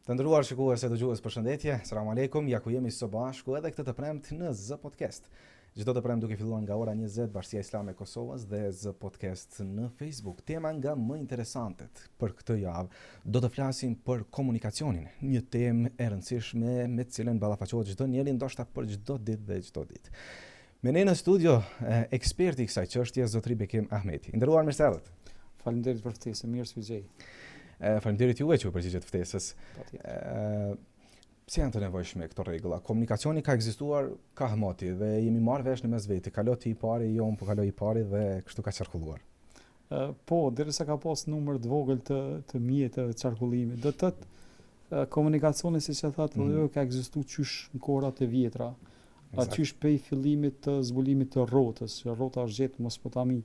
Të nderuar shikues e dëgjues, përshëndetje. Selam aleikum. Ja ku jemi së bashku edhe këtë të premtë në Z Podcast. Çdo të premtë duke filluar nga ora 20 Bashkia Islame e Kosovës dhe Z Podcast në Facebook. Tema nga më interesantet për këtë javë do të flasim për komunikacionin, një temë e rëndësishme me të cilën ballafaqohet çdo njeri, ndoshta për çdo ditë dhe çdo ditë. Me ne në studio eksperti i kësaj çështje zotri Bekim Ahmeti. Nderuar mirëserdhët. Faleminderit për ftesën, mirë se u gjej. Faleminderit juve që u përgjigjet ftesës. Si janë të nevojshme këto rregulla? Komunikacioni ka ekzistuar ka hmoti dhe jemi marrë vesh në mes veti. Kalo ti i pari, jo unë po kaloj i pari dhe kështu ka qarkulluar. Po, derisa ka pas numër të vogël të mjeteve të qarkullimit. Do të thotë komunikacioni, siç e thatë, ka ekzistuar qysh në kohërat e vjetra. Qysh prej fillimit të zbulimit të rrotës, që rrota është gjetë në Mesopotami,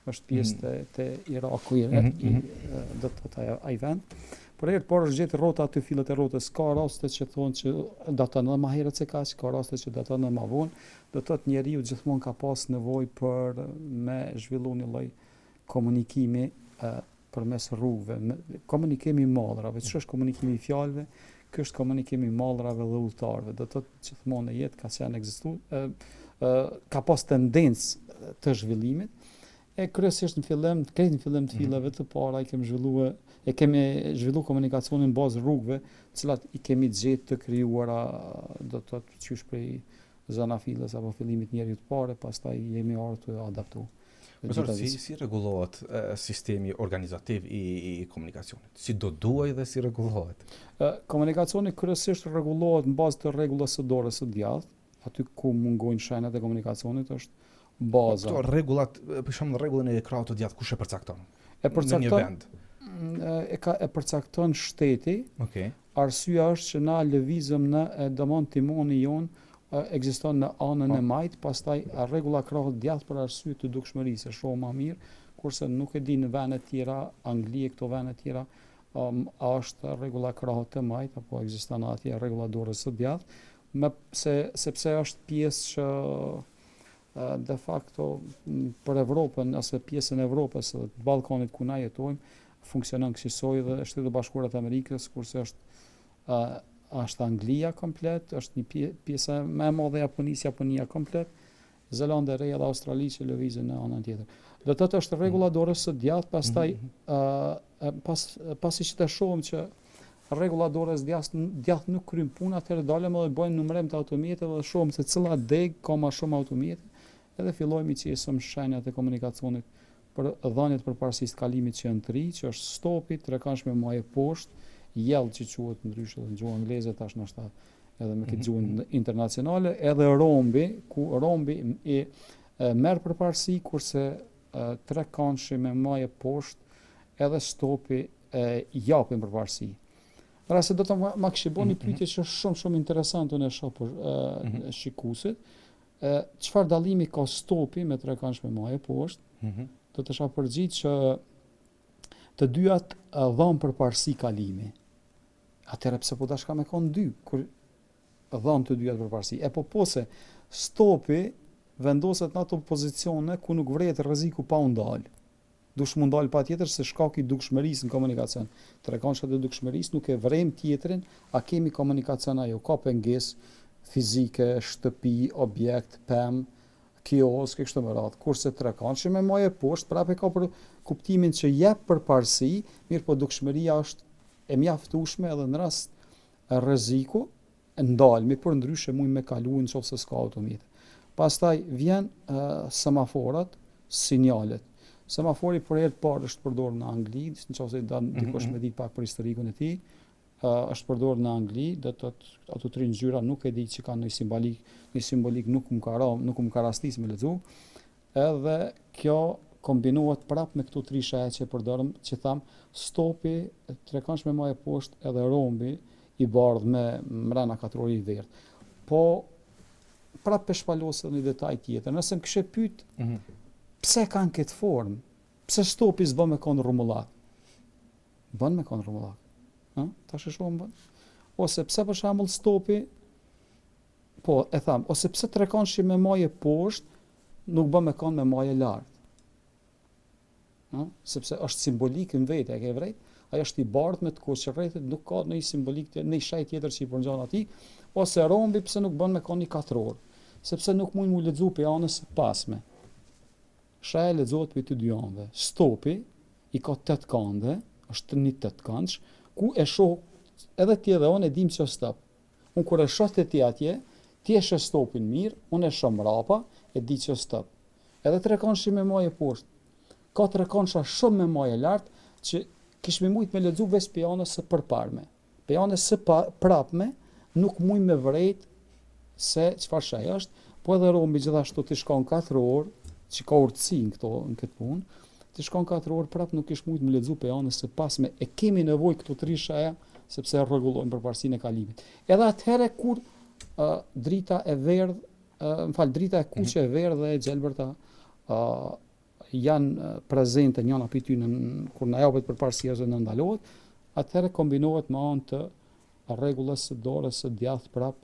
është pjesë të Iraku, do të thotë ai vend. Por është gjetë rrota aty fillet e rrotës. Ka raste që thonë që daton edhe më herët se kaq, ka raste që daton edhe më vonë. Do të thotë njeriu gjithmonë ka pas nevojë për me zhvillu një lloj komunikimi përmes rrugëve, komunikimi i mallrave. Ç'është komunikimi i fjalëve? Ky është komunikimi i mallrave dhe udhëtarëve. Do të thotë gjithmonë në jetë ka qenë ekzistuar, ka pas tendencë të zhvillimit. Kryesisht në fillim të filleve të para kemi zhvilluar komunikacionin në bazë rrugëve, të cilat i kemi gjetë të krijuara, do të thotë qysh prej zanafilës apo fillimit njerit të parë, pastaj jemi ardhur të adaptuar. Profesor, si rregullohet sistemi organizativ i komunikacionit? Si do duaj dhe si rregullohet? Komunikacioni kryesisht rregullohet në bazë të rregullave së dorës së djathtë, aty ku mungojnë shenjat e komunikacionit është baza. Këto rregullat, për shembull rregullën e krahut të djathtë kush e përcakton? Në një vend. E përcakton shteti. Okej. Arsyeja është që na lëvizëm në domon timoni jon ekziston në anën e majt, pastaj rregulla krahut të djathtë për arsye të dukshmërisë, shoh më mirë, kurse nuk e di në vende të tjera, Angli e këto vende të tjera, a është rregulla krahut të majt apo ekziston atje rregulla dorës së djathtë, sepse është pjesë që de facto për Evropën ose pjesën e Evropës së Ballkanit ku na jetojmë funksionon kësaj dhe Shtetet e Bashkuara të Amerikës, kurse është Anglia komplet, është një pjesë më e madhe e Japonia komplet, Zelanda e Re dhe Australia që lëvizën në anën tjetër. Do të thotë është rregulla dorës së djathtë, pastaj pasi që të shohim që rregulla dorës djathtë nuk kryen punën, atëherë dalëm dhe bëjmë numërim të automatëve dhe shohim se cilla deg ka më shumë automate. Edhe fillojmë të qesim shenjat e komunikacionit për dhënien përparësisë të kalimit që janë 3, që është stopi, trekanshme maje poshtë, yell që quhet ndryshe në gjuhën angleze, tash ndoshta edhe me këtë gjuhën internacionale, edhe rombi, ku rombi i merr përparësi, kurse trekanshme me maje poshtë, edhe stopi japin përparësi. Pra se do të ma kishë bo një pyetje që është shumë interesante në shoh për shikuesit. Çfarë dallimi ka stopi me trekanshme maje poshtë? Do të shoh përgjigj që të dyat dhanë përparësi kalimi. Atëherë pse po dashka me kon dy kur dhanë të dyat përparësi? Po se stopi vendoset në ato pozicione ku nuk vret rreziku pa u ndal. Dush mund dal patjetër se shkaku i dukshmërisë në komunikacion. Trekanshët e dukshmërisë nuk e vrem tjetrin, a kemi komunikacion ajo, ka pengesë fizike, shtëpi, objekt, pemë, kiosk, kështu me radhë. Kurse trekanshmi me maje poshtë prapë ka për kuptimin që jep përparësi, mirë po dukshmëria është e mjaftueshme edhe në rast rreziku ndalmi, por ndryshe mund me kaluar nëse s'ka automat. Pastaj vjen semaforat, sinjalet. Semafori për herë të parë është përdorur në Angli, nëse dikush me ditë pak për historikun e tij, është përdorur në Angli, do të thotë ato 3 ngjyra nuk e di që kanë një simbolik nuk më ka rastis me lexu. Edhe kjo kombinohet prapë me këto 3 shehje që përdorëm, që tham stopi, trekanshme maje poshtë edhe rombi i bardhë me mrena katrori i verdh. Po prapë shpalosë një detaj tjetër. Nëse më kishe pyet pse kanë këtë formë? Pse stopi s'bën me kon rrumullak? Bën me kon rrumullak. Tash e shohim bën. Ose pse për shembull stopi ose pse trekanshi me maje poshtë nuk bën me kon me maje lart. Sepse është simbolik në vetë, e ke vërejt? Ai është i bardhë me të koqërrethit, nuk ka ndonjë simbolik, ndonjë shaj tjetër që i përngjan atij, ose rombi pse nuk bën me koni 4 orë, sepse nuk mund mu lexu pe anës së pasme. Shaja lexohet për të dy anëve. Stopi i ka 8 kande, është një 8 këndsh, ku e shoh edhe ti edhe unë e dim që stop. Unë kur e shoh te ti atje, ti e sheh stopin mirë, unë e shoh mrapa, e di që stop. Edhe 3 këndshi me majë poshtë. Ka 3 këndsha shumë me majë lart që kish me mujt me lexu veç pe anës së përparme. Pe anës së prapme nuk muj me vrejt se çfarë shaj është, po edhe rombi gjithashtu të shkon 4 orë, që ka urtësi në këtë punë, të shkon 4 orë prap nuk ish mujt me lexu pe anës së pasme, e kemi nevojë këtu 3 shaja sepse rregullojmë përparësinë e kalimit. Edhe atëherë kur drita e verdh, drita e kuqe e verdh dhe e gjelbërta janë prezente njëna për ty kur na japet përparësia dhe në ndalohet, atëherë kombinohet me anë të rregullës së dorës së djathtë prap.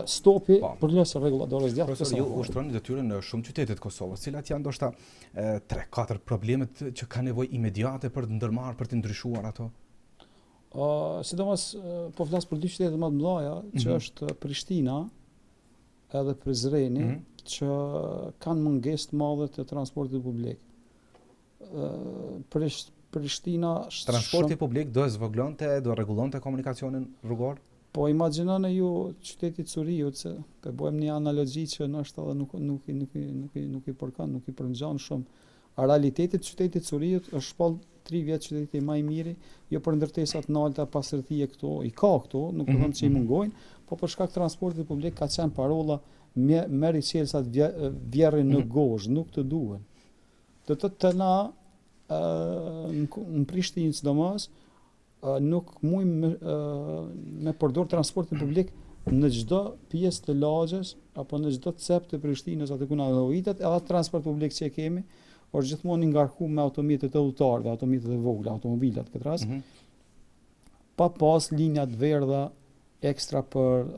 Stopi përles rregulla dorës djathtë. Profesor, ju ushtroni detyrën në shumë qytete të Kosovës, cilat janë ndoshta 3-4 problemet që ka nevojë imediate për të ndërmarrë, për të ndryshuar ato? Sidomos po flas për 2 qytete më të mëdha, që është Prishtina edhe Prizreni, që kanë mungesë të madhe të transportit publik. Prishtina transporti publik do zvoglonte, do rregullonte komunikacionin rrugor? Po imagjinoni ju qyteti Curiut, se po bëjmë një analogji që ndoshta edhe nuk i përkan, nuk i përngjan shumë. Realiteti i qytetit Curiut është shpall 3 vjet qyteti më i miri, jo për ndërtesat nalta, pasërtie këtu, i ka këtu, nuk do të them që i mungojnë, po për shkak transportit publik ka qenë parolla merri qelsat vjerrin në gozh, nuk të duhen. Do të na në Prishtinë sidomos nuk mujmë me përdor transportin publik në çdo pjesë të lagjes apo në çdo cep të Prishtinës aty ku na llojitet, edhe transport publik që kemi është gjithmonë i ngarkuar me automjetet e udhëtarëve, automjetet e vogla, automobilat këtë rast. Pa pas linja të verdha ekstra për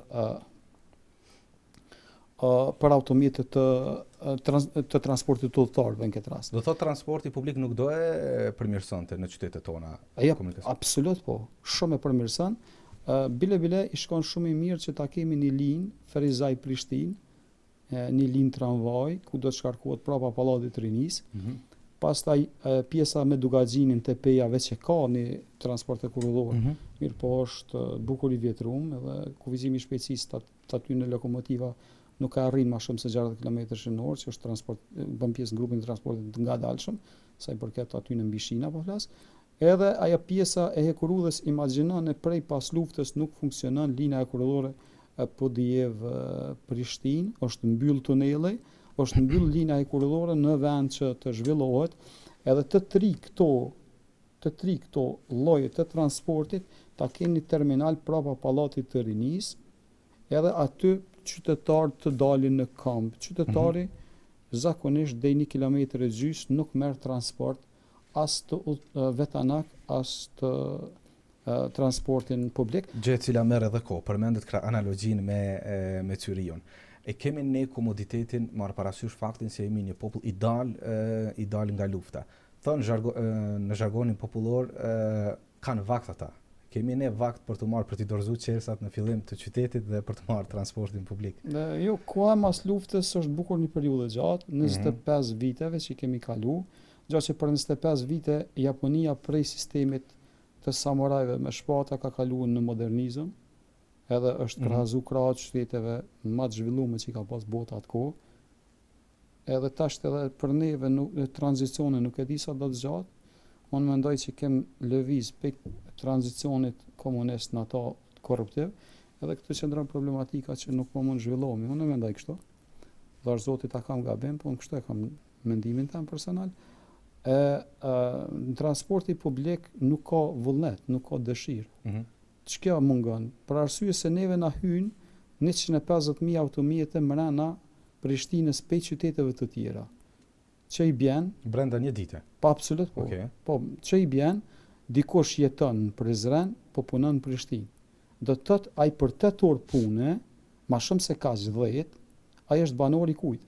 automjetet të transportit të udhëtarëve në këtë rast. Do thotë transporti publik nuk do e përmirësonte në qytetet tona komunikacion? Absolut po, shumë e përmirëson. Bile i shkon shumë i mirë që ta kemi një linjë Ferizaj-Prishtinë, një linjë tramvaj ku do të shkarkohet prapa pallatit të Rinisë. Pastaj pjesa me Dugaxhinin te Pejave që ka një transport e kurrëdor. Mirë po është bukur i vjetrum, edhe kufizimi i shpejtësisë aty në lokomotiva nuk ka arrin më shumë se 60 km/h, që është transport, bën pjesë në grupin e transportit të ngadalshëm, sa i përket aty në Mbishina po flas. Edhe ajo pjesa e Hekurudhës, imagjinoni prej pas luftës nuk funksionon linja e kurrëdore Podijev-Prishtinë, është mbyll tuneli, është mbyll linja e kurrëdore në vend që të zhvillohet, edhe të tri këto lloje të transportit ta keni terminal prapa pallatit të Rinisë, edhe aty qytetarët të dalin në kamp. Qytetari zakonisht deri 1 kilometër e gjys nuk merr transport as të vetanak, as të transportin publik. Gjë e cila merr edhe kohë, përmendet analogjinë me Cyriun. E kemi ne komoditetin, marr parasysh faktin se jemi një popull i dal nga lufta. Thonë në zhargonin popullor kanë vakt ata. Kemi ne vakt për të marrë, për t'i dorëzuar qelsat në fillim të qytetit dhe për të marrë transportin publik. Jo, koha mas luftës është bukur një periudhë gjatë, 25 viteve që kemi kalu, gjatë që për 25 vite Japonia prej sistemit të samurajve me shpata ka kaluar në modernizëm, edhe është krahazu krahas shteteve më të zhvilluara që ka pas bota atkohë. Edhe tash edhe për neve tranzicioni nuk e di sa do të zgjatë. Unë mendoj që kem lëviz pe tranzicionit komunist në ato korruptiv, edhe këtë qëndron problematika që nuk po mund zhvillohemi. Unë mendoj kështu. Dash Zoti ta kam gabim, po unë kështu e kam mendimin tim personal. Në transporti publik nuk ka vullnet, nuk ka dëshirë. Ç'kjo mungon? Për arsye se neve na hyn 150.000 automjete mrena Prishtinës pe qyteteve të tjera. Që i bjen brenda një dite. Po absolut po. Po që i bjen dikush jeton në Prizren, po punon në Prishtinë. Do të thotë ai për 8 orë pune, më shumë se kaq 10, ai është banor i kujt?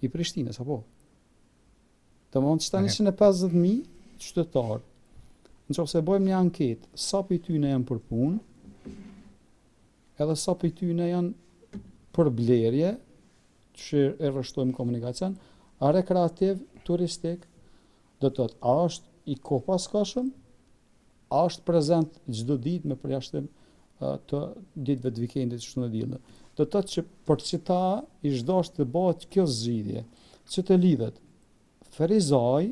I Prishtinës apo? Domthonë 150.000 qytetar Nëse bëjmë një anketë, sa për tyne janë për punë, edhe sa për tyne janë për blerje, që e rrështojmë komunikacion, a rekreativ, turistik, do të thotë, a është i kohëpaskashëm, a është prezent çdo ditë me përjashtim të ditëve të vikendit që në diellë. Do të thotë që për çita i çdosh të bëhet kjo zgjidhje, që të lidhet Ferizaj,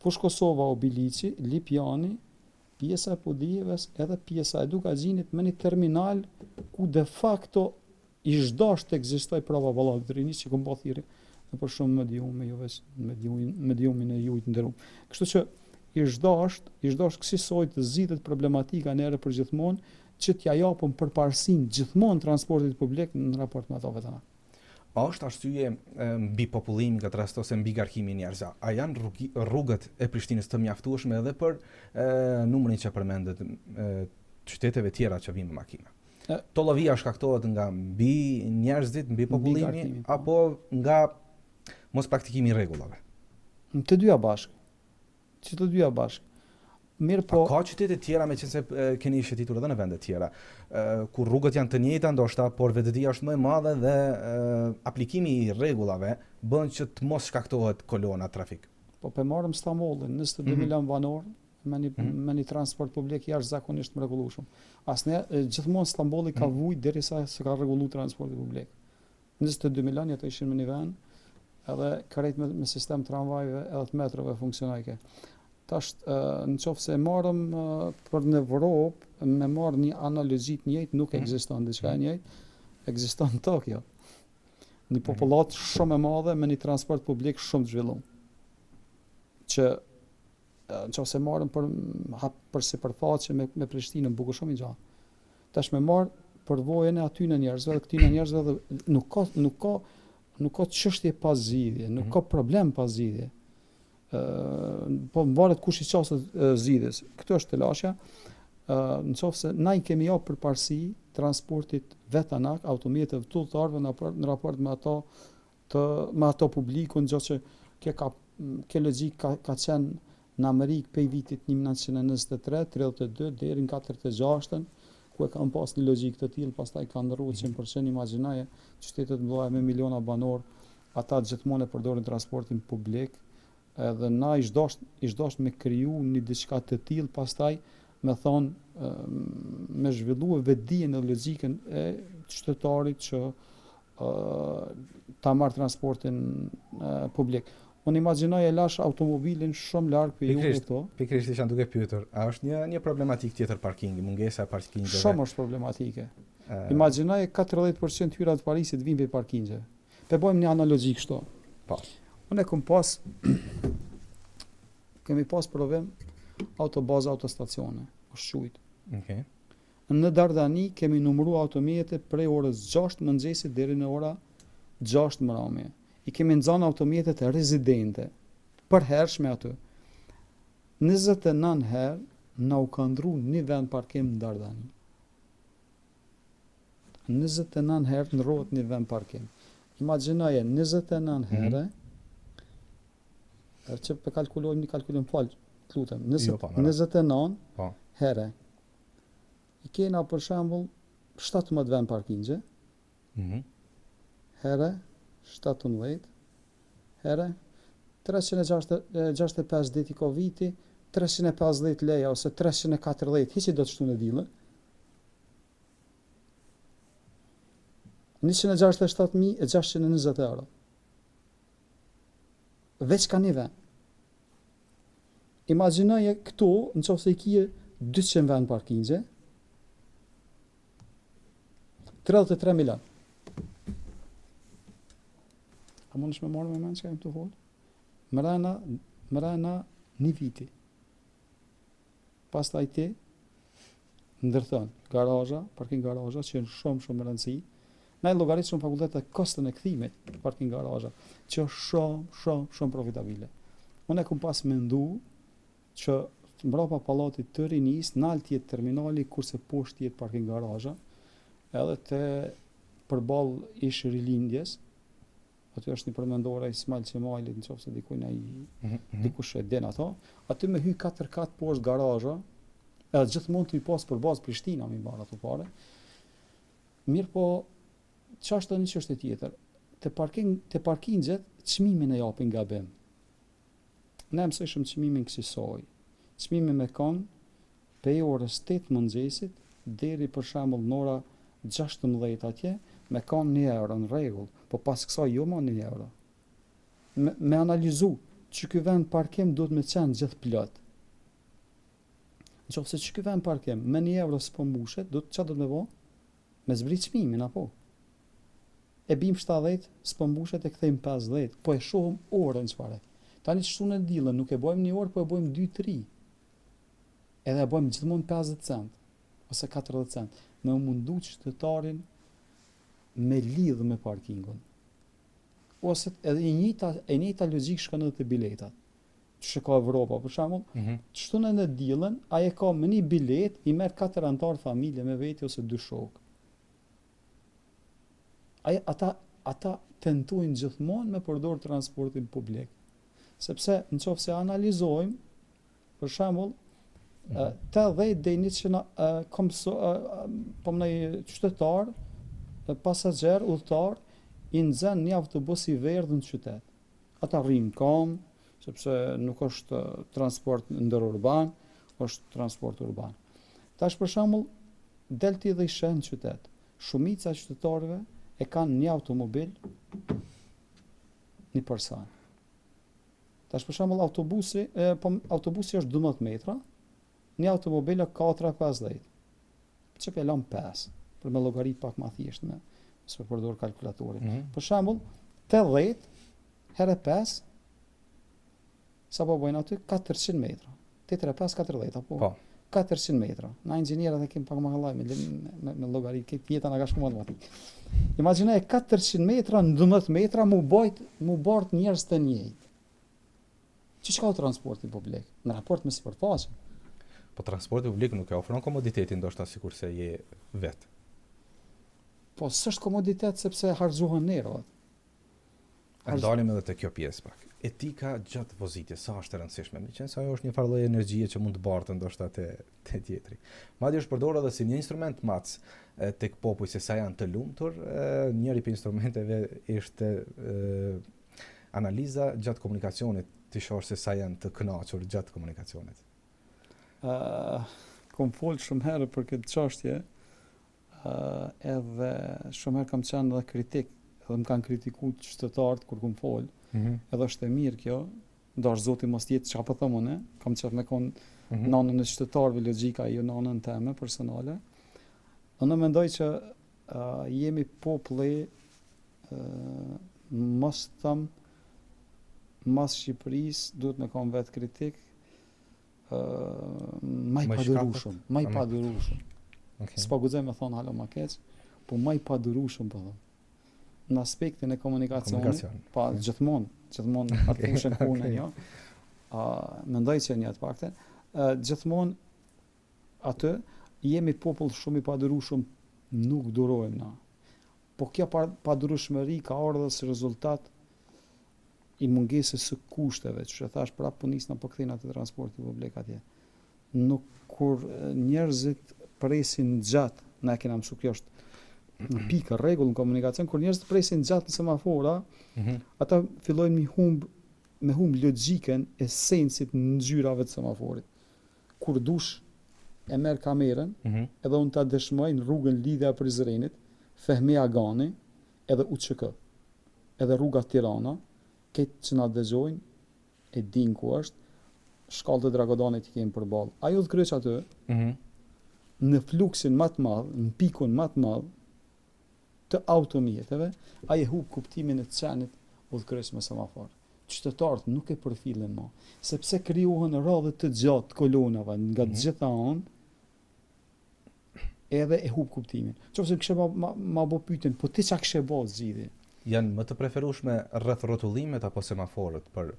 Fush Kosova o Bilici, Lipjani, pjesa e Podijeves edhe pjesa e Dukaxhinit me një terminal ku de facto i çdosh të ekzistoj prova vallat të rinis që kumbo thirrë dhe për shumë mediumin e ju të nderuar. Kështu që i çdosh kësaj të zgjidhet problematika në erë për gjithmonë që t'ja japëm përparësinë gjithmonë transportit publik në raport me ato vetëm. A është arsye mbi popullimin këtë rast ose mbi garkimin e njerëzve? A janë rrugët e Prishtinës të mjaftueshme edhe për numrin që përmendet qyteteve tjera që vinë me makina? Tollovia shkaktohet nga mbi njerëzit, mbi popullimi apo nga mos praktikimi i rregullave? Të dyja bashkë. Mirë po. Ka qytete tjera me qenë se keni shëtitur edhe në vende tjera, ku rrugët janë të njëjta ndoshta, por vetëdia është më e madhe dhe aplikimi i rregullave bën që të mos shkaktohet kolona trafik. Po pe marrëm Stambollin, 22 milion banor me një transport publik jashtëzakonisht mrekullueshëm. Asnjë gjithmonë Stambolli ka vujt derisa se ka rregulluar transporti publik. 22 milion ato ishin në një vend, edhe krejt me sistem tramvajve edhe të metrove funksionojke. Tash nëse marrëm për në Evropë me marrë një analozi të njëjtë nuk ekziston diçka e njëjtë, ekziston Tokyo. Një popullat shumë e madhe me një transport publik shumë të zhvilluar. Që nëse marrëm për sipërfaqe me Prishtinën bukur shumë i gjatë. Tash me marr përvojën e aty në njerëzve dhe këtyre njerëzve dhe nuk ka çështje pa zgjidhje, nuk ka problem pa zgjidhje. Po varet kush i çostet zgjidhjes. Kjo është telasha. Nëse na i kemi japur përparësi transportit vetanak, automjeteve të udhëtarëve në raport me ato publikun, gjë që kjo logjik ka qenë në Amerikë prej vitit 1923, 32 deri në 46, ku e kanë pas një logjik të tillë, pastaj kanë ndrruar 100%. Imagjinoje qytetet mëdha me miliona banor, ata gjithmonë përdorin transportin publik. Edhe na i çdosh me kriju një diçka të tillë, pastaj me thonë me zhvilluar vetdijen e logjikën e qytetarit që ta marr transportin publik. Unë imagjinoj e lash automobilin shumë larg për ju këto. Pikërisht isha duke pyetur, a është një problematik tjetër parkingi, mungesa e parkingeve? Shumë është problematike. Imagjinoj 40% hyrat të Parisit vijnë për parkingje. Pe bëjmë një analogji kështu. Po. Unë kemi pas provim autobaza, autostacione, ushqujt. Okay. Në Dardani kemi numëruar automjete prej orës 6 mëngjesit deri në ora 6 mbrëmje. I kemi nxanë automjetet rezidente, përhershme aty. 29 herë na u ka ndru një vend parkim në Dardani. 29 herë ndrohet një vend parkim. Imagjinoje 29 herë, që për kalkulojmë një kalkulim falë, të lutem, 29 herë. I kena për shembull 17 vend parkingje, herë 17, herë 365 ditë i ka viti, 350 leja ose 340, hiç i do të shtu në dillë. 167.620 euro. Veç ka një vend. Imagjinoje këtu, nëse i kije 200 vend parkingje, 33 milion. A mundesh me marrë me mend që kam të folë? Mrena një viti. Pastaj ti ndërthon garazha, parking garazha, që janë shumë rëndësi. Na i llogaritshëm fakultetet kostën e kthimit parking garazha, që është shumë profitabile. Unë kam pas mendu që mbrapa pallatit të rinis, nalt jetë terminali, kurse poshtë jetë parking garazha, edhe te përballë ish rilindjes, aty është një përmendore Ismail Qemailit, nëse dikujt ai dikush e den ato, aty me hy 4 kat poshtë garazha, edhe gjithmonë të i pas për bazë Prishtina mi marr ato fare. Mirë po, ç'është tani çështje tjetër. Te parkingjet çmimin e japin gabim. Ne mësojmë çmimin kësaj. Çmimi me kon prej orës 8 mëngjesit deri për shembull në ora 16 atje me kon 1 euro në rregull, po pas kësaj jo më 1 euro. Me analizu që ky vend parkim duhet me qenë gjithë plot. Nëse që ky vend parkim me 1 euro s'po mbushet, çfarë do të më bëj? Me zbrit çmimin apo? E bim 70, s'po mbushet e kthejmë 50, po e shohim orën çfarë. Tani çështu në dillën nuk e bëjmë 1 orë, po e bëjmë 2-3. Edhe e bëjmë gjithmonë 50 cent ose 40 cent. Me mundu qytetarin me lidhë me parkingun. Ose edhe e njëjta logjik shkon edhe te biletat. Që ka Evropa për shembull, çështu në dillën, ai e ka me një bilet, i merr 4 antar familje me veti ose 2 shok. Ata tentojnë gjithmonë me përdor transportin publik. Sepse nëse analizojmë, për shembull, 80 deri në 100 po më qytetar, pasagjer, udhëtar, i nxen një autobus i verdhë në qytet. Ata rrinë kam, sepse nuk është transport ndërurban, është transport urban. Tash për shembull, del ti dhe i sheh në qytet. Shumica e qytetarëve e kanë një automobil, një person. Tash për shembull autobusi është 12 metra, një automobil ka 4-50. Çe pe lëm 5, për me llogarit pak më thjesht me s'po përdor kalkulatorin. Për shembull, 80 herë 5 sa po bën aty 400 metra. 8-5-40 apo? Po. 400 metra. Na inxhinierët e kemi pak më kollaj me llogarit këtë jeta na ka shumë matematik. Imagjinoj 400 metra në 12 metra mu bart njerëz të njëjtë. Ç'i ka transporti publik në raport me sipërfaqen? Po transporti publik nuk e ofron komoditetin ndoshta sikurse je vet. Po s'është komoditet sepse harxhohen nervat. Dalim edhe te kjo pjesë pak. Etika gjatë vozitjes, sa është e rëndësishme? Meqense ajo është një farë lloj energjie që mund të bartë ndoshta te tjetri. Madje është përdorur edhe si një instrument mac tek popujt se sa janë të lumtur. Njëri prej instrumenteve ishte analiza gjatë komunikacionit, të shohësh se sa janë të kënaqur gjatë komunikacionit. Kom folë shumë herë për këtë çështje, edhe shumë herë kam qenë edhe kritik, edhe më kanë kritikuar qytetarët kur kom folë. Edhe është e mirë kjo, ndash Zoti mos jetë çka po them unë, kam qenë me kon nënën e qytetarëve logjika, jo nënën teme personale. Unë mendoj që jemi populli mos mas Shqipërisë duhet me kon vetë kritik, ma i padurushëm. Okay. S'pa guxoj me thonë hala ma keq, po ma i padurushëm po them. Në aspektin e komunikacionit, pa gjithmonë atë fushën punën jo. Mendoj që një të paktën, gjithmonë atë jemi popull shumë i padurushëm, nuk durojmë na. Po kjo padurueshmëri ka ardhur si rezultat i mungesës së kushteve, që thash prapë punis në përkthejnë atë transporti publik atje. Nuk kur njerëzit presin gjatë, na kena mësu kjo është në pikë rregull në komunikacion, kur njerëzit presin gjatë në semafora, ata fillojnë me humb logjikën, esencit në ngjyrave të semaforit. Kur dush e merr kamerën, edhe unë ta dëshmoj në rrugën Lidhja Prizrenit, Fehmi Agani, edhe UÇK, edhe rruga Tirana, këtë që na dëgjojnë, e din ku është, shkallë të Dragodanit i kemi përballë. Ai udhkryq aty, në fluksin më të madh, në pikun më të madh të automjeteve, ai e hub kuptimin e çanit udhkryq me semafor. Qytetarët nuk e përfillen më, sepse krijohen radhë të gjatë kolonave nga të gjitha anë, edhe e hub kuptimin. Qofse kishe ma bë pyetjen, po ti çka kishe bë zgjidhje? Janë më të preferueshme rreth rrotullimet apo semaforët për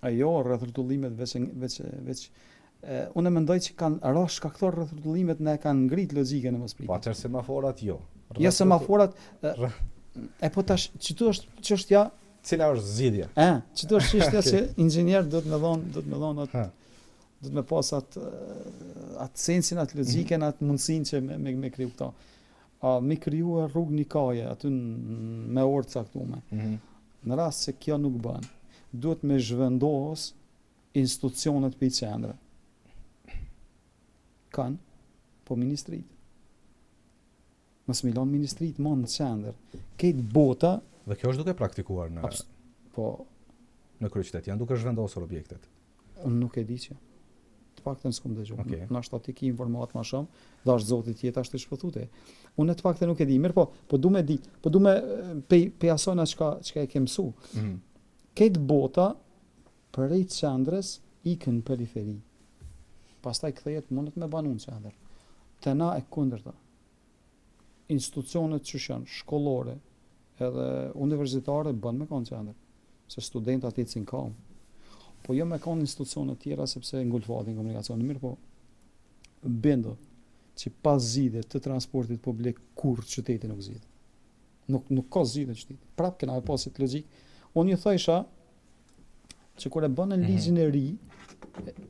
ajo rreth rrotullimet veç unë mendoj që kanë rrosh shkaktor rreth rrotullimet ne kanë ngrit logjikën e mos pritur. Po atëherë semaforat jo. Jo semaforat e po tash çtu është çështja Cila është zgjidhja? Çdo çështje që inxhinier do të më dhon atë, do të më pas atë sensin, atë logjikën, atë mundësinë që me kriju këto. Me kriju rrugë nikaje aty me orë caktuar. Në rast se kjo nuk bën, duhet me zhvendos institucionet për i qendrë. Kanë, po ministrit. Mos milon ministrit më në qendër. Këtë bota... Dhe kjo është duke praktikuar në kryeqytet, janë duke zhvendosur objektet. Unë nuk e di që. Të paktën s'kom dëgjuar. Okay. Na shta ti ki informat më shumë, dash zoti tjetër ashtu shpëthute. Unë të paktën nuk e di, mirë po du me di, po du me pe asona çka e ke mësu. Këtë bota prej qendrës ikën në periferi. Pastaj kthehet mundet me banun qendër. Te na e kundërta. Institucionet që janë shkollore edhe universitare bën me konë qendër, se studentat ecin kam. Po jo me konë institucionet tjera sepse ngulfatin komunikacion. Mirë po, bendo që pas zgjidhje të transportit publik kur qyteti nuk zgjidhet. Nuk ka zgjidhje qyteti. Prap kena pasit logjik. Unë ju thojsha që kur e bënën ligjin e ri,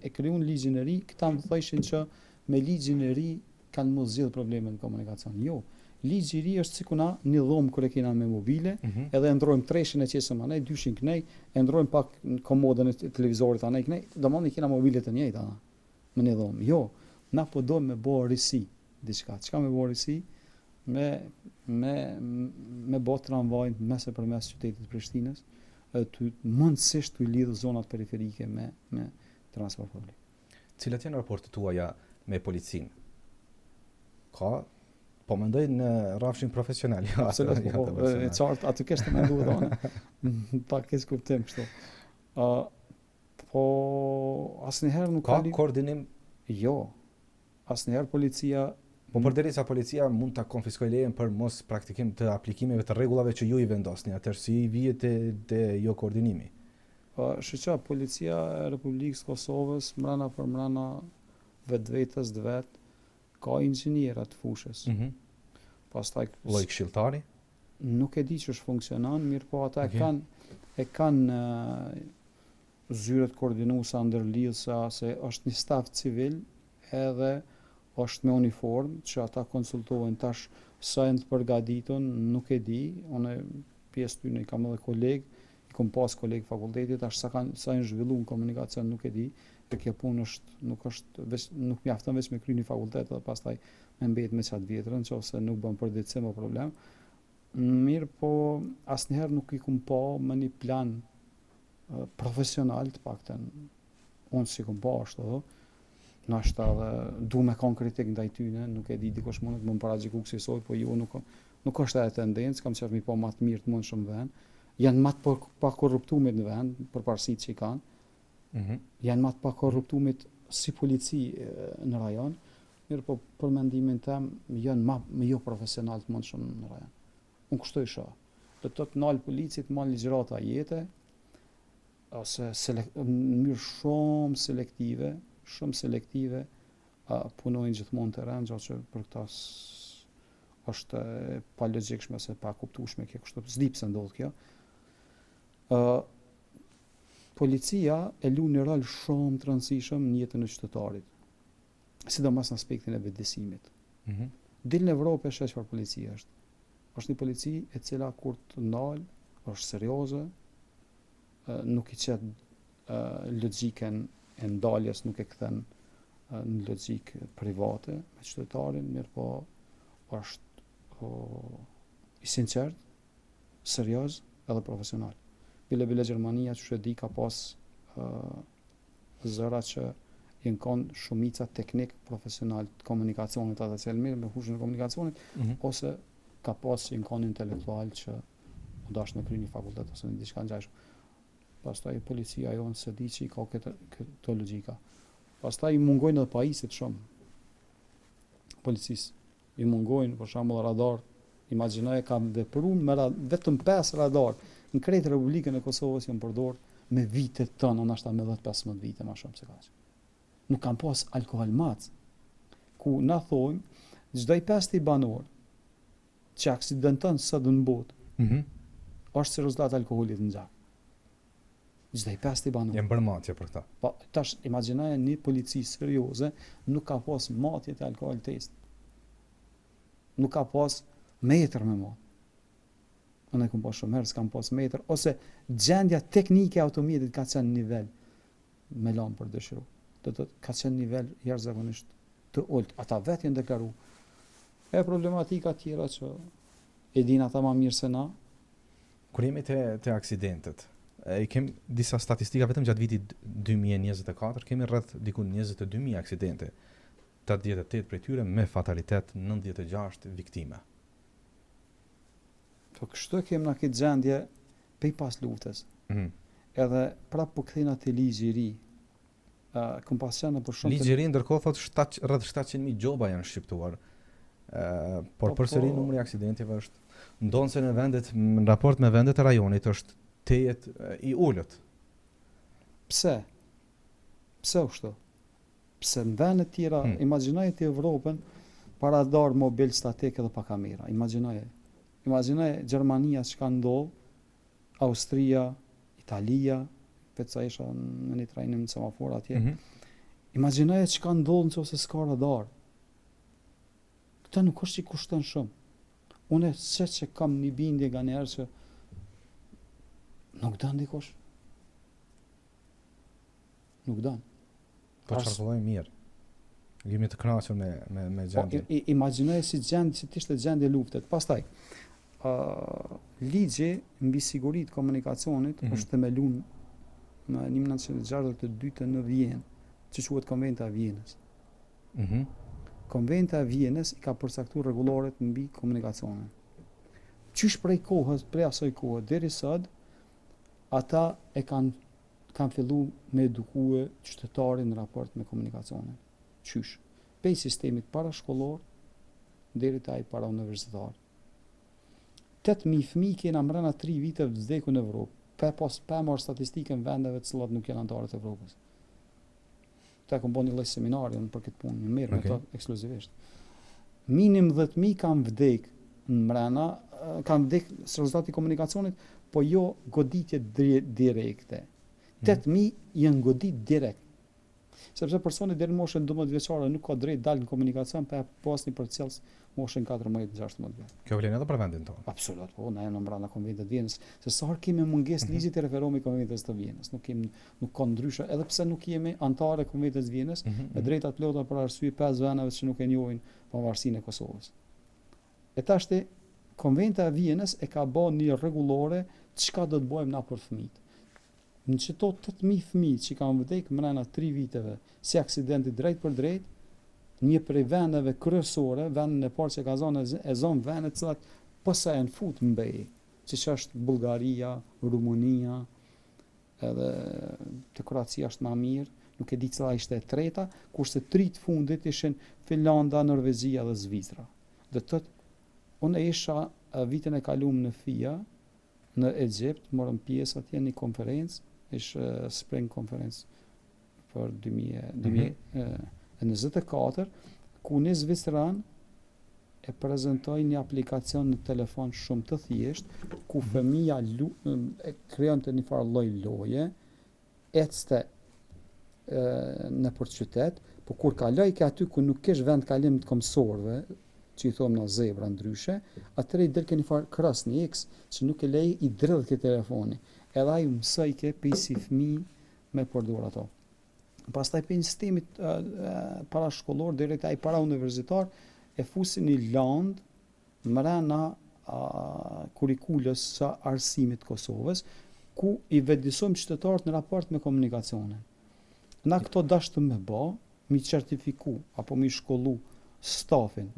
e krijuan ligjin e ri, këta më thoshin që me ligjin e ri kanë mos zgjidh problemet në komunikacion. Jo. Ligji i ri është sikuna një dhomë kur e kena me mobile, edhe e ndrojmë treshin e qesëm anej, dyshin kënej, e ndrojmë pak komodën e televizorit anej kënej, domethënë kena mobile të njëjta ana me një dhomë. Jo, na po dojmë me bë risi diçka. Çka me bë risi? Me bë tramvajin mes e përmes qytetit Prishtinës, të mundësisht të lidhë zonat periferike me transport publik. Cilat janë raportet tuaja me policinë? Ka po mendoj në rrafshin profesional. Absolutisht, e qartë, aty kesh të menduar dhona. Pak keq kuptim kështu. Po asnjëherë nuk ka koordinim. Jo. Asnjëherë policia, po përderisa policia mund ta konfiskojë lejen për mos praktikim të aplikimeve të rregullave që ju i vendosni, atëherë si vihet te jo koordinimi. Shoqja policia e Republikës Kosovës mrena për mrena vetvetes ka inxhinierat fushës. Pastaj lloj këshilltari? Nuk e di që është funksionon, mirë po ata e kanë zyret koordinuesa ndërlidhësa se është një staf civil edhe është me uniform që ata konsultohen tash sa janë të përgatitur, nuk e di, unë pjesë ty ne kam edhe koleg, i kam pas koleg fakultetit, tash sa janë zhvilluar në komunikacion nuk e di. Për kjo punë nuk mjafton vetëm me kryen një fakultet dhe pastaj me mbet me çat vjetrën, nëse nuk bën përditësim o problem. Mirë, po asnjëherë nuk i kum pa me një plan profesional të paktën. Unë si kum pa ashtu, nashta dhe du me kon kritik ndaj tyne, nuk e di dikush mund të më paragjiko kësaj, po jo nuk është e tendencë, kam qef mi pa më të mirë të mund shumë vend. Janë më të pa korruptumit në vend, për parësitë që i kanë. Janë më të pa korruptumit si polici në rajon, mirë po për mendimin tim janë më jo profesional të mund shumë në rajon. Unë kështu i shoh. Do të thotë nal policit, mal ligjërata jete, ose në mënyrë shumë selektive, punojnë gjithmonë terren, gjatë që për këta është pa logjikshme se pa kuptueshme kjo kështu. S'di pse ndodh kjo. Policia e lu një rol shumë të rëndësishëm në jetën e qytetarit, sidomos në aspektin e vetëdijsimit. Dil në Evropë shesh çfarë policia është. Është një polici e cila kur të ndal, është serioze, nuk i qet logjikën e ndaljes, nuk e kthen në logjikë private me qytetarin, mirë po është i sinqert, serioz edhe profesional. Bile Gjermania që di ka pas zëra që jenë konë shumica teknik profesional të komunikacionit atë cilë mirë me fushën e komunikacionit, ose ka pas jenë konë intelektual që u dash me kry një fakultet ose një diçka ngjashme. Pastaj policia jonë se di që i ka këto logjika. Pastaj i mungojnë edhe pajisit shumë policisë. I mungojnë për shembull radar. Imagjinoj ka vepruar me vetëm 5 radar në krejtë Republikën e Kosovës janë përdorur me vitet tënë, ndoshta me 10-15 vite më shumë se kaq. Nuk kanë pas alkohol mac. Ku na thojnë çdo i 5 banor që aksidenton sot në botë, është si rezultat alkoolit në gjak. Çdo i pesë i banu. Jem bërë matje për këta. Po tash imagjinoje një polici serioze nuk ka pas matje të alkool test. Nuk ka pas metër me mat. Unë kam pas shumë herë s'kam pas metër ose gjendja teknike e automjetit ka qenë nivel me lamë për dëshiru. Do të ka qenë nivel jashtëzakonisht të ulët. Ata vetë janë deklaruar. E problematika tjera që e din ata më mirë se na. Kur jemi te aksidentet, i kem disa statistika vetëm gjatë vitit 2024, kemi rreth diku 22.000 aksidente. 88 prej tyre me fatalitet, 96 viktime. Po kështu kemë në këtë gjendje pej pas luftës. Edhe prapë po kthejna te ligji i ri. Kom pas qenë për shumë Ligji i ri ndërkohë thotë rreth 700.000 gjoba janë shqiptuar. Por përsëri numri i aksidenteve është ndonë se në raport me vendet e rajonit është tejet i ulët. Pse? Pse kështu? Pse në vende tjera, imagjinoje të Evropën para darë mobil statik edhe pa kamera. Imagjinoje Gjermania çka ndodh, Austria, Italia, vetë sa isha në një trajnim në semafor atje. Imagjinoje çka ndodh nëse s'ka radar. Këta nuk është që kushton shumë. Unë që kam një bindje nga njerë që nuk dënë dikosh. Nuk dënë. Po çarkullojmë mirë. Jemi të kënaqur me gjendjen. Imagjinoj si t'ishte gjendje luftet. Pastaj, ligji mbi siguritë komunikacionit është themeluar në 1962 në Vjenë, që quhet Konventa e Vjenës. Konventa e Vjenës i ka përcaktuar rregulloret mbi komunikacionin. Qysh prej asoj kohe deri sot, ata e kanë filluar me edukue qytetarin në raport me komunikacionin. Qysh? Pej sistemit parashkollor deri te ai para universitar. 8.000 fëmijë kena mbrana 3 vite vdeku në Evropë. Pa marrë statistikën vendeve të cilat nuk janë anëtarë të Evropës. Ta kom bën një lloj seminari për këtë punë, më mirë me to ekskluzivisht. Minim 10.000 kanë vdek në mbrana, kanë vdek së rezultati i komunikacionit, po jo goditje direkte. 8.000 janë godit direkt. Sepse personi deri në moshën 12 vjeçare nuk ka drejt dalë në komunikacion pa pasni për cels moshën 14-16 vjet. Kjo vlen edhe për vendin tonë. Absolut, po, na jemi brenda Konventit të Vjenës, se sa herë kemi mungesë ligjit të referohemi Konventit të Vjenës, nuk ka ndryshe, edhe pse nuk jemi anëtarë e Konventit të Vjenës, me drejta të plota për arsye 5 venave që nuk e njohin pavarësinë e Kosovës. E tashti Konventa e Vjenës e ka bën një rregullore çka do të bëjmë na për fëmijët. Në qëto 8.000 fëmijë që kanë vdekë mrena 3 viteve si aksidenti drejt për drejt, një prej vendeve kryesore, vendin e parë që ka zonë vende të cilat posa janë fut mbej, siç është Bullgaria, Rumunia, edhe te Kroacia është më mirë, nuk e di cila ishte e treta, kurse 3 të fundit ishin Finlanda, Norvegjia dhe Zvicra. Do të thotë, unë isha vitin e kaluar në FIA në Egjipt, morëm pjesë atje në një konferencë, ishte Spring Conference për 2024, ku një zvicran e prezentoi një aplikacion në telefon shumë të thjeshtë, ku fëmija krijonte një farë lloj loje, ecste në për qytet, por kur kaloi ke aty ku nuk kesh vend kalim të komsorëve, që i thomë në zebra ndryshe, atëre i delke një farë kras, një X, që nuk e lej i dredhë ke telefoni. Edhe ai mësoj ke pisi fëmijë me përdor ato. Pastaj për një sistemit parashkollor deri te ai para universitar e fusin një land mrena kurikulës së arsimit Kosovës, ku i vetëdijsojmë qytetarët në raport me komunikacionin. Na këto dash të me bë, mi certifiku apo mi shkollu stafin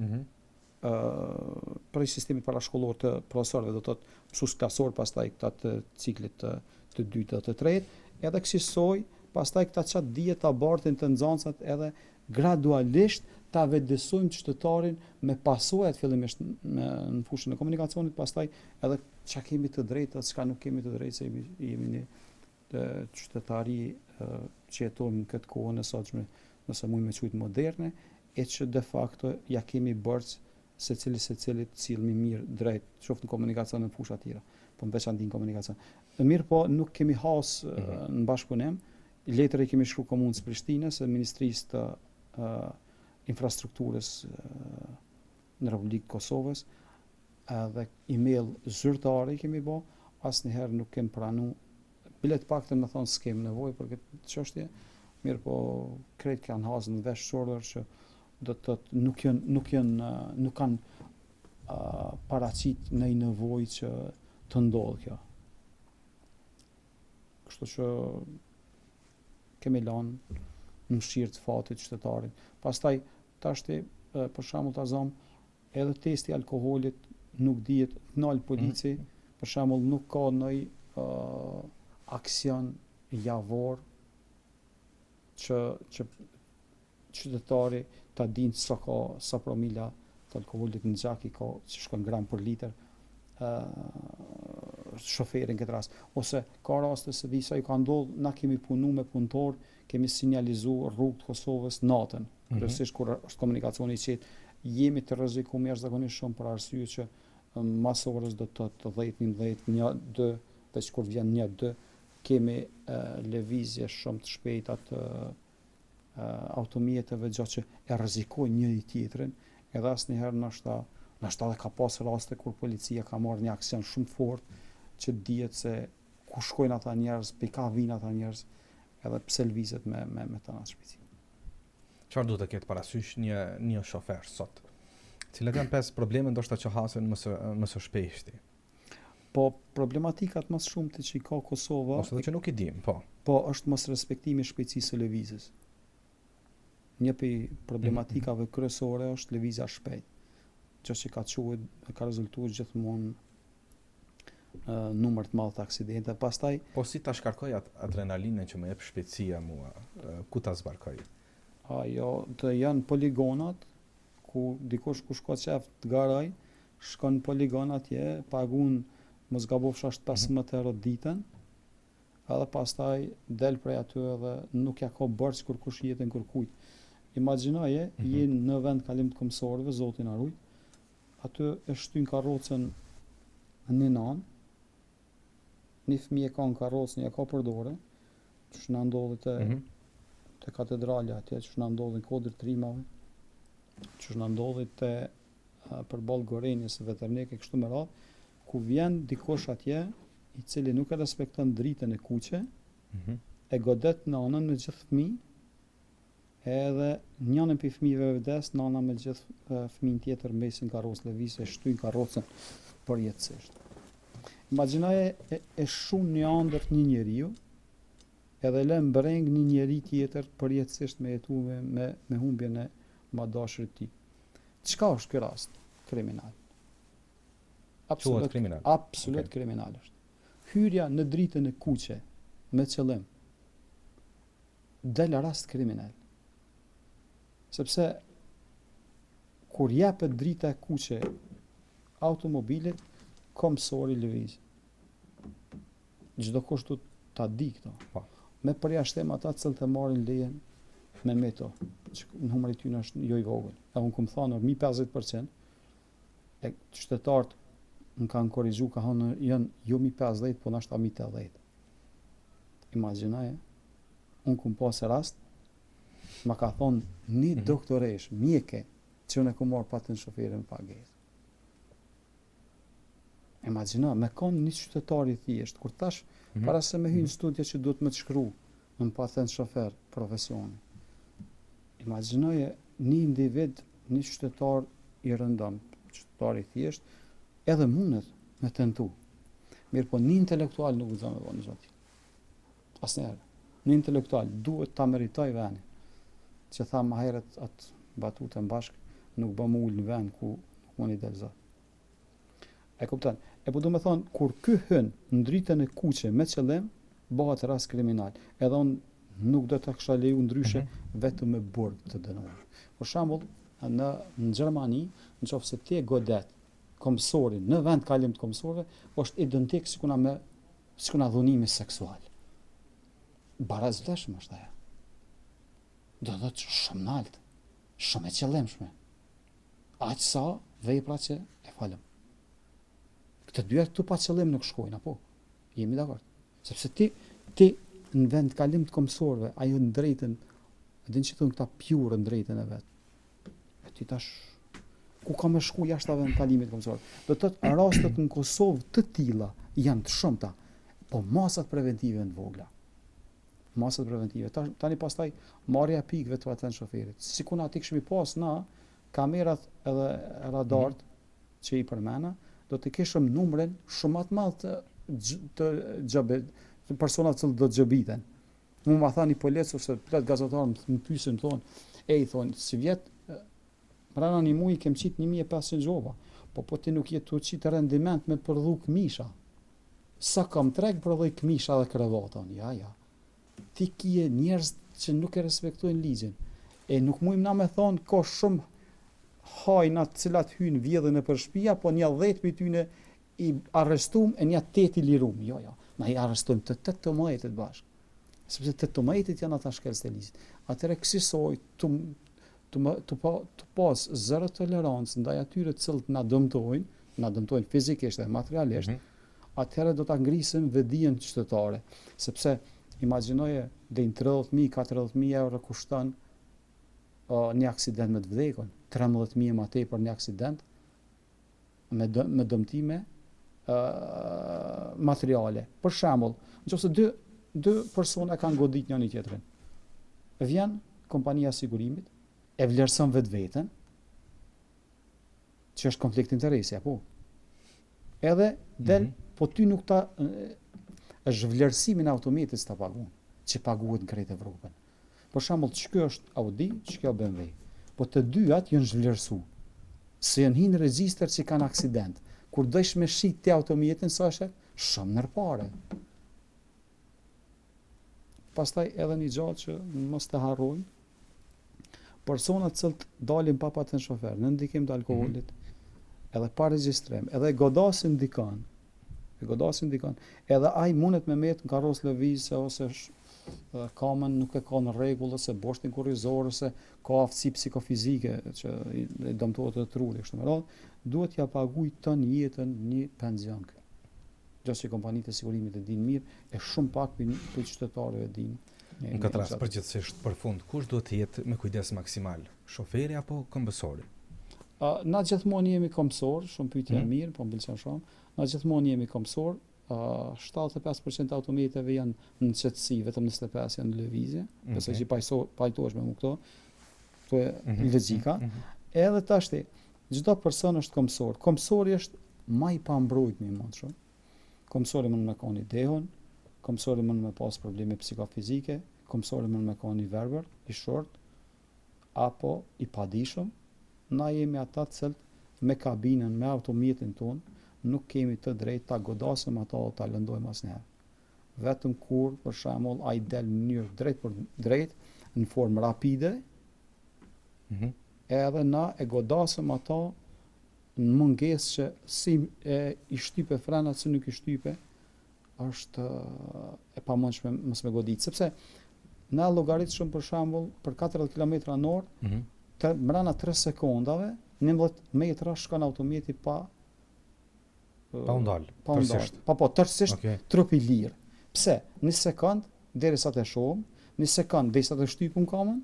për sistemit parashkollor të profesorëve, do të thotë mësues klasor, pastaj këta të ciklit të dytë dhe të tretë, edhe kësaj pastaj këta çat dihet ta bartin të nxënësat edhe gradualisht ta vetëdijsojmë qytetarin me pasojat fillimisht në fushën e komunikacionit, pastaj edhe çka kemi të drejtë, çka nuk kemi të drejtë, se jemi një qytetari që jetojmë në këtë kohë e sotshme, nëse mund me quajtë moderne, e që de facto ja kemi bërë secili cilit cilmi mirë drejt, qoftë në komunikacion në fusha tjera. po në veçantë në komunikacion. Mirë po nuk kemi has në bashkëpunim. Letër e kemi shkruar Komunës Prishtinës e Ministrisë të Infrastrukturës në Republikën Kosovës, edhe email zyrtare i kemi bë, asnjëherë nuk kem pranu. Bile të paktën më thonë s'kem nevojë për këtë çështje, mirë po krejt kanë hasë në vesh shorder që do të thotë nuk kanë paraqit në një nevojë që të ndodhë kjo. Kështu që kemi lanë në mëshirë të fatit qytetarin. Pastaj tashti për shembull ta zëm edhe testi i alkoolit nuk dihet nal polici, për shembull nuk ka ndonjë aksion javor që qytetari ta dinë sa promila të alkoolit në gjak i ka, që shkon gram për litër shoferin këtë rast. Ose ka raste se disa ju ka ndodhur, na kemi punu me punëtor, kemi sinjalizuar rrugët të Kosovës natën, kryesisht kur është komunikacioni i qetë, jemi të rrezikuar jashtëzakonisht shumë për arsye që mas orës do të 10-11, 1-2, veç kur vjen 1-2, kemi lëvizje shumë të shpejta të automjeteve gjatë që e rrezikojnë njëri tjetrin, edhe asnjëherë ndoshta edhe ka pas raste kur policia ka marrë një aksion shumë fort që dihet se ku shkojnë ata njerëz, pe ka vinë ata njerëz, edhe pse lvizet me të atë shpejtësi. Çfarë duhet të ketë parasysh një shofer sot? Cilat janë 5 probleme ndoshta që hasen më së shpeshti? Po problematikat më shumte që i ka Kosova, ose që nuk i dim, po. Po është mos respektimi i shpejtësisë së lëvizjes. Një prej problematikave kryesore është lëvizja shpejt, që ka rezultuar gjithmonë numër të madh të aksidente. Pastaj po si ta shkarkoj adrenalinën që më jep shpejtësia mua, ku ta zbarkoj? Ajo të janë poligonat ku dikush ku shko qef të garaj, shkon në poligon atje, pagun mos gabofsh ashtë 15 euro ditën, edhe pastaj del prej aty edhe nuk ja ka bërç kur kush jetën kërkujt. Imagjinoje, je në vend kalim të komsorëve, Zoti na ruaj, aty e shtyn karrocën në nan, një fëmijë ka në karrocë, një ka për dorë, që na ndodhi te katedralja atje, që na ndodhi në Kodër Trimave, që na ndodhi te përballë Gorenjes së Vetërneke kështu me radhë, ku vjen dikush atje i cili nuk e respekton dritën e kuqe, e godet nanën me gjithë fëmijë, edhe njënën për fëmijëve vdes, nana me gjithë fëmijën tjetër mbesin karrocë lëvizje, e shtyn karrocën përjetësisht. Imagjinoje e shumë një andër një njeriu, edhe lë mbreng një njeri tjetër përjetësisht me jetu me humbjen e madashërit të tij. Çka është ky rast? Kriminal. Absolut kriminal. Absolut kriminal është. Hyrja në dritën e kuqe me qëllim del rast kriminal. Sepse kur japet drita e kuqe automobilit, komsori lëviz. Çdo kush duhet ta di këto. Me përjashtim ata cilët e marrin lejen me meto, që numri i tyre është jo i vogël. Unë kum thonë 50% e qytetarët më kanë korrigju, ka thonë janë jo 50, po ndoshta 80. Imagjinoje, unë kum pas rast, ma ka thonë një doktoresh, mjeke, që unë e ku marrë patën shoferin pagesë. Imagjino, me konë një qytetari thjesht, kur tash, para se me hynë studje që duhet me të shkru në patën shofer profesioni. Imagjinoje, një individ, një qytetar i rëndëm, qytetari thjesht, edhe mundet me tentu. Mirë po, një intelektual nuk gëzën me bënë gjati. Asnjëherë. Një intelektual duhet ta meritoj venin. Që tha më herët atë batutën bashk, nuk bë më ullë në vend ku nuk më një del zot. E kupton? E po du me thonë, kur ky hyn në dritën e kuqe me qëllim, bëhet rast kriminal. Edhe unë nuk do të kisha leju ndryshe vetëm me burg të dënuar. Për shembull, në Gjermani, nëse ti e godet komsorin në vend kalim të komsorëve, është identik sikuna dhunimi seksual. Barazleshme është ajo. Do të thotë shumë nalt, shumë e qëllimshme. Aq sa vepra që e falem. Të dyja këtu pa qëllim nuk shkojnë, apo? Jemi dakord. Sepse ti në vend kalim të komsorëve, ajo në drejtën, din që thonë këta pjurë në drejtën e vetë. E ti tash, ku ka me shku jashtë vend kalimit komsorëve? Do të thotë rastet në Kosovë të tilla janë të shumta, po masat preventive në vogla. Masat preventive. Tani pastaj marrja e pikëve të atë shoferit. Sikur na ti kishim pas na kamerat edhe radart që i përmena, do të kishim numrin shumë të madh të xhabet, të personave që do të xhabiten. Mu ma thani polic ose plot gazetarë më pyesin thonë, thonë si vjet brana një muji kem qit 1500 xhova, po ti nuk je tu qit rendiment me përdhu këmisha. Sa kam treg përdhu këmisha dhe krevata, ja. Ti kije njerëz që nuk e respektojnë ligjin. E nuk mujmë na me thonë ka shumë hajna të cilat hynë vjedhën e për shtëpia, po një 10 për tyne i arrestum e një 8 i lirum. Jo. Na i arrestojmë të 18 bashkë. Sepse 18 janë ata shkelës të ligjit. Atëre kësisoj të pas zero tolerancë ndaj atyre të cilët na dëmtojnë fizikisht dhe materialisht, atëherë do ta ngrisim vedijen qytetare. Sepse imagjinoje deri në 30.000, 40.000 euro kushton një aksident me të vdekun, 13.000 më tepër një aksident me dëmtime materiale. Për shembull, nëse dy persona kanë godit njëri tjetrin, vjen kompania e sigurimit, e vlerëson vetveten, që është konflikt interesi, apo? Edhe del, po ty nuk ta është vlerësimin e automatit ta paguën, që paguhet në krejt Evropën. Për shembull, ç'ky është Audi, ç'kjo BMW. Po të dyat janë zhvlerësuar. Se janë hinë regjistër që kanë aksident. Kur dësh me shit të automatin sa është shumë nër pare. Pastaj edhe një gjallë që mos të harrojmë, personat që dalin pa patën shofer, në ndikim të alkoolit, edhe pa regjistrim, edhe godasin dikon, edhe ai mundet me met në karros lëvizje ose kamën nuk e ka në rregull ose boshtin kurrizor ose ka aftësi psikofizike që i dëmtohet të truri kështu me radhë, duhet ja paguaj ton jetën një pension. Gjashtë që kompanitë e sigurimit e din mirë, e shumë pak për qytetarëve e din. Në këtë rast përgjithsisht për fund, kush duhet të jetë me kujdes maksimal, shoferi apo këmbësori? Na gjithmonë jemi këmbësor, shumë pyetje mirë, po m'pëlqen shumë. Na gjithmonë jemi këmbësor. 75% automateve janë në qetësi, vetëm 25 janë në lëvizje, besoj që pajtohesh me këto. Këto e logjika. Edhe tashti, çdo person është këmbësor. Këmbësori është më i pambrojtshëm më shumë. Këmbësori mund me kanë idehun, këmbësori mund me pas probleme psikofizike, këmbësori mund me kanë i verbër, i short apo i padijshëm. Na jemi ata të cilët me kabinën, me automatin ton, nuk kemi të drejtë ta godasim ata o ta lëndojmë asnjëherë. Vetëm kur, për shembull, ai del në mënyrë drejt për drejt, në formë rapide, edhe na e godasim ata në mungesë që si i shtype frenat, si nuk i shtype, është e pamundshme mos me godit. Sepse na llogaritshëm për shembull për 40 km/h, mbrana 3 sekondave, 11 metra shkon automati pa undal. Tërësisht trupi lirë. Pse? Një sekond derisa të shohim, një sekond derisa të shtypum kamën,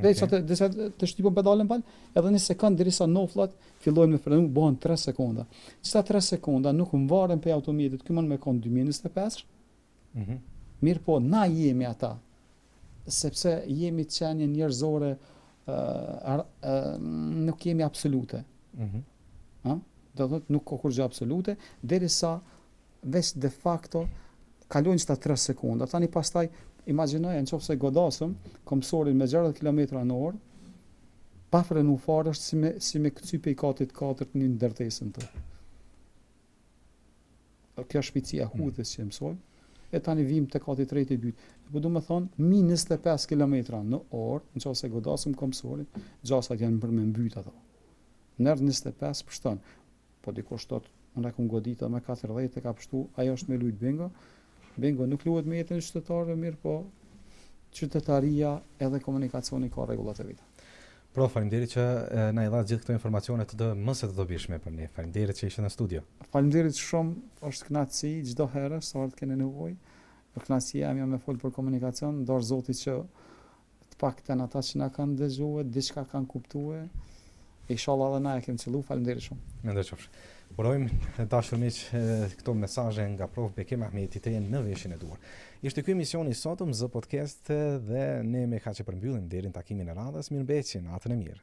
derisa të shtypum pedalën pal, edhe një sekond derisa nofllat fillojnë me frenu, bëhen 3 sekonda. Qëta 3 sekonda nuk varen pe automatit, ky mund me kon 2025. Mirë po, na jemi ata, sepse jemi qenje njerëzore, nuk jemi absolute. Do të thotë nuk ka kur gjë absolute, derisa veç de facto kalojnë sta 3 sekonda. Tani pastaj imagjinoje nëse godasëm komsorin me 60 km/h, pa frenu fare është si me këcype i katit 4 një ndërtesën të. Kjo shpejtësia hudhës që mësojmë, e tani vim te kati 3 i dytë. Po do të thonë mi 25 km/h, nëse godasëm komsorin, gjasat janë për me mbyt ato. Nër 25 pështon. Po dikush thot, unë kam godita me 40 e ka pështu, ajo është me lujt bingo. Bingo nuk luhet me jetën e qytetarëve mirë, po qytetaria edhe komunikacioni ka rregullat e veta. Prof, faleminderit që na i dha gjithë këto informacione të mëse të dobishme për ne. Faleminderit që ishe në studio. Faleminderit shumë, është kënaqësi çdo herë sa të keni nevojë. Për kënaqësia jam me fol për komunikacion, ndor Zotit që të paktën ata që na kanë dëgjuar, diçka kanë kuptuar. Inshallah edhe na e kemi qellu. Faleminderit shumë. Mendoj qofsh. Urojmë dashur miq këto mesazhe nga Prof Bekim Ahmeti të jenë në veshin e duhur. Ishte ky emisioni i sotëm Z Podcast dhe ne me kaq e përmbyllim deri në takimin e radhës. Mirëmbëjtje, natën e mirë.